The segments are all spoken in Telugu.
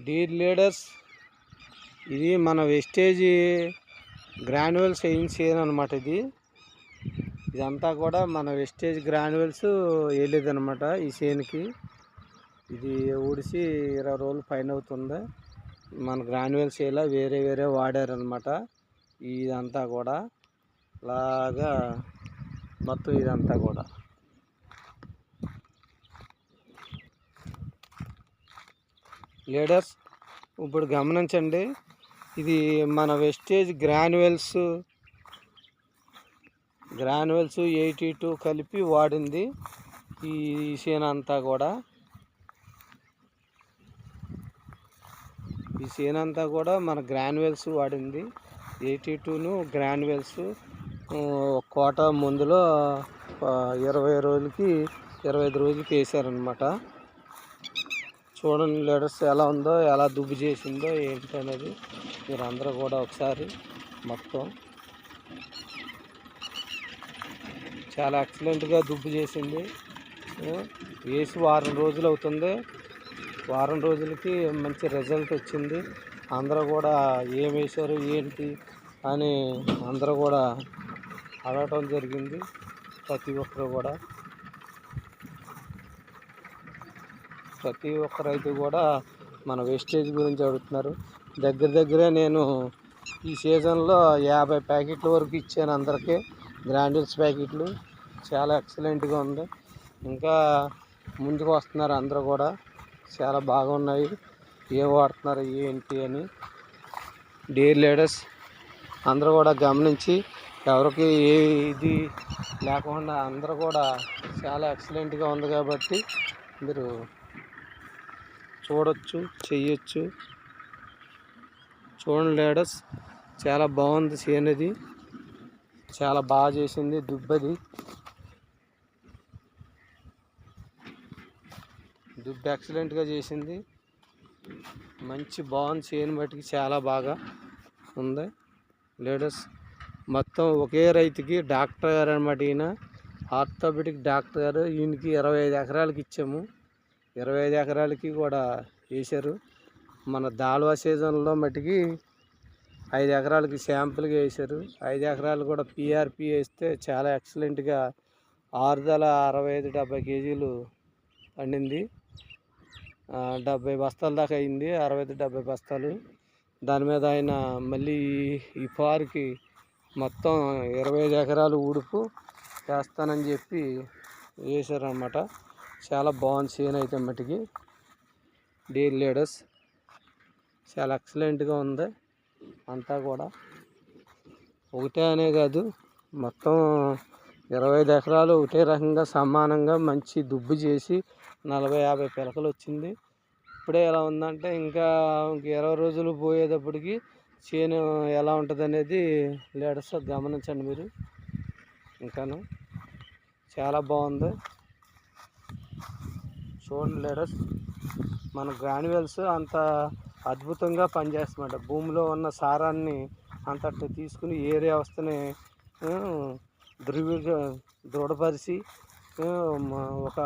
డీర్ లీడర్స్ ఇది మన వెస్టేజ్ గ్రాన్యువల్స్ వేయించేది అనమాట. ఇదంతా కూడా మన వెస్టేజ్ గ్రాన్యువల్స్ వేయలేదన్నమాట ఈ చేనుకి. ఇది ఊడిసి 20 రోజులు పైన అవుతుంది. మన గ్రాన్యువల్స్ ఇలా వేరే వేరే వాడారనమాట. ఇదంతా కూడా లాగా మొత్తం ఇదంతా కూడా లీడర్స్ ఇప్పుడు గమనించండి. ఇది మన వెస్టేజ్ గ్రాన్యువల్స్ 82 కలిపి వాడింది ఈ చేను అంతా కూడా. ఈ చేను అంతా కూడా మన గ్రాన్యువల్స్ వాడింది 82ను గ్రాన్యువల్స్ కోట ముందులో 25 రోజులకి వేసారనమాట. చూడండి లీడర్స్ ఎలా ఉందో, ఎలా దుబ్బు చేసిందో ఏంటి అనేది మీరు అందరూ కూడా ఒకసారి మొత్తం చాలా ఎక్సలెంట్గా దుబ్బు చేసింది. వేసి వారం రోజులు అవుతుంది. వారం రోజులకి మంచి రిజల్ట్ వచ్చింది. అందరూ కూడా ఏం వేశారు ఏంటి అని అందరూ కూడా అడగటం జరిగింది. ప్రతి ఒక్క రైతు కూడా మన వేస్టేజ్ గురించి అడుగుతున్నారు. దగ్గరే నేను ఈ సీజన్లో 50 ప్యాకెట్ల వరకు ఇచ్చాను అందరికీ. గ్రాన్యువల్స్ ప్యాకెట్లు చాలా ఎక్సలెంట్గా ఉంది. ఇంకా ముందుకు వస్తున్నారు అందరూ కూడా. చాలా బాగున్నాయి. ఏం వాడుతున్నారు ఏంటి అని డీర్ లీడర్స్ అందరూ కూడా గమనించి ఎవరికి ఏ ఇది లేకుండా అందరూ కూడా చాలా ఎక్సలెంట్గా ఉంది కాబట్టి మీరు చూడొచ్చు, చెయ్యొచ్చు. చూడండి లీడర్స్ చాలా బాగుంది చేనేది. చాలా బాగా చేసింది దుబ్బు ఎక్సలెంట్గా చేసింది. మంచి బాగుంది చేను బట్టికి చాలా బాగా ఉంది లీడర్స్. మొత్తం ఒకే రైతుకి డాక్టర్ గారు అనమాట. ఈయన ఆర్థోపెడిక్ డాక్టర్ గారు. ఈయనకి 25 ఎకరాలకి ఇచ్చాము. 25 ఎకరాలకి కూడా వేశారు. మన దాల్వా సీజన్లో మట్టికి 5 ఎకరాలకి శాంపుల్గా వేశారు. 5 ఎకరాలు కూడా పిఆర్పి వేస్తే చాలా ఎక్సలెంట్గా 65-70 కేజీలు పండింది. 70 బస్తాల దాకా అయింది. 65-70 బస్తాలు. దాని మీద ఆయన మళ్ళీ ఈ పార్కి మొత్తం 25 ఎకరాలు ఊడుపు వేస్తానని చెప్పి వేశారనమాట. చాలా బాగుంది చేను అయితే మట్టికి. డీర్ లీడర్స్ చాలా ఎక్సలెంట్గా ఉంది. అంతా కూడా ఒకటే అనే కాదు, మొత్తం 25 ఎకరాలు ఒకటే రకంగా సమానంగా మంచి దుబ్బు చేసి 40-50 పిలకలు వచ్చింది. ఇప్పుడే ఎలా ఉందంటే ఇంకా 20 రోజులు పోయేటప్పటికి చేను ఎలా ఉంటుంది అనేది లీడర్స్ గమనించండి మీరు. ఇంకాను చాలా బాగుంది. చూడండి లీడర్స్ మన గ్రాన్యువల్స్ అంత అద్భుతంగా పనిచేస్తుందన్నమాట. భూమిలో ఉన్న సారాన్ని అంతటి తీసుకుని ఏరే వ్యవస్థని దృఢపరిచి ఒక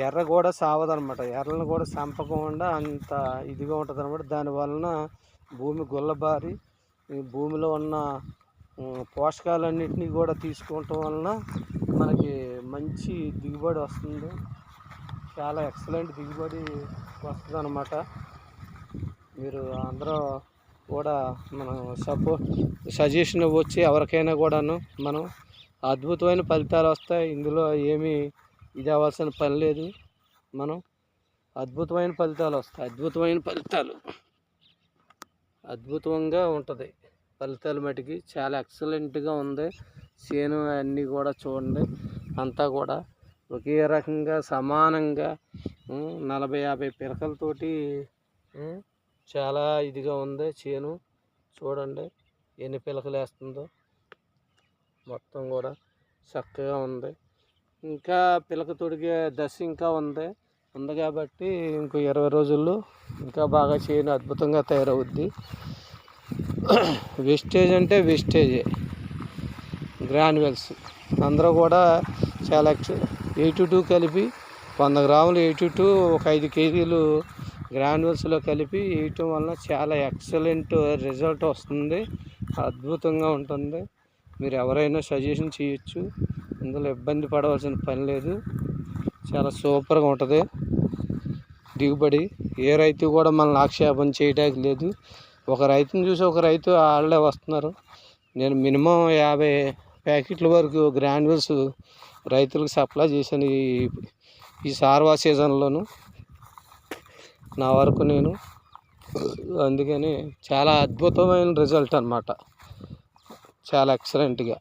ఎర్ర కూడా సావదనమాట. ఎర్రలను కూడా చంపకుండా అంత ఇదిగా ఉంటుంది అనమాట. దానివలన భూమి గుల్లబారి భూమిలో ఉన్న పోషకాలన్నింటినీ కూడా తీసుకోవటం వలన మనకి మంచి దిగుబడి వస్తుంది. చాలా ఎక్సలెంట్ దిగుబడి వస్తుంది అన్నమాట. మీరు అందరూ కూడా మనం సజెషన్ ఇవ్వచ్చు ఎవరికైనా కూడాను. మనం అద్భుతమైన ఫలితాలు వస్తాయి. ఇందులో ఏమీ ఇది అవ్వాల్సిన పని లేదు. మనం అద్భుతమైన ఫలితాలు వస్తాయి. అద్భుతంగా ఉంటుంది ఫలితాలు మటుకి. చాలా ఎక్సలెంట్గా ఉంది చేను. అన్నీ కూడా చూడండి అంతా కూడా ఒకే రకంగా సమానంగా 40-50 పిలకలతోటి చాలా ఇదిగా ఉంది చేను. చూడండి ఎన్ని పిలకలు వేస్తుందో. మొత్తం కూడా చక్కగా ఉంది. ఇంకా పిలక తొడిగే దశ ఇంకా ఉంది కాబట్టి ఇంకో 20 రోజుల్లో ఇంకా బాగా చేను అద్భుతంగా తయారవుద్ది. వెస్టేజ్ అంటే వెస్టేజే గ్రాన్యువల్స్ అందరూ కూడా చాలా 82 కలిపి 100 గ్రాములు 82 ఒక 5 కేజీలు గ్రాన్యూల్స్లో కలిపి వేయటం వలన చాలా ఎక్సలెంట్ రిజల్ట్ వస్తుంది, అద్భుతంగా ఉంటుంది. మీరు ఎవరైనా సజెషన్ చేయొచ్చు, ఇందులో ఇబ్బంది పడవలసిన పని లేదు. చాలా సూపర్గా ఉంటుంది దిగుబడి. ఏ రైతు కూడా మనల్ని ఆక్షేపణ చేయడానికి లేదు. ఒక రైతుని చూసి ఒక రైతు వాళ్ళే వస్తున్నారు. నేను మినిమం 50 ప్యాకెట్ల వరకు గ్రాన్యూల్స్ రైతులకు సప్లై చేశాను ఈ సార్వా సీజన్లోను నా వరకు నేను. అందుకని చాలా అద్భుతమైన రిజల్ట్ అన్నమాట, చాలా ఎక్సలెంట్గా.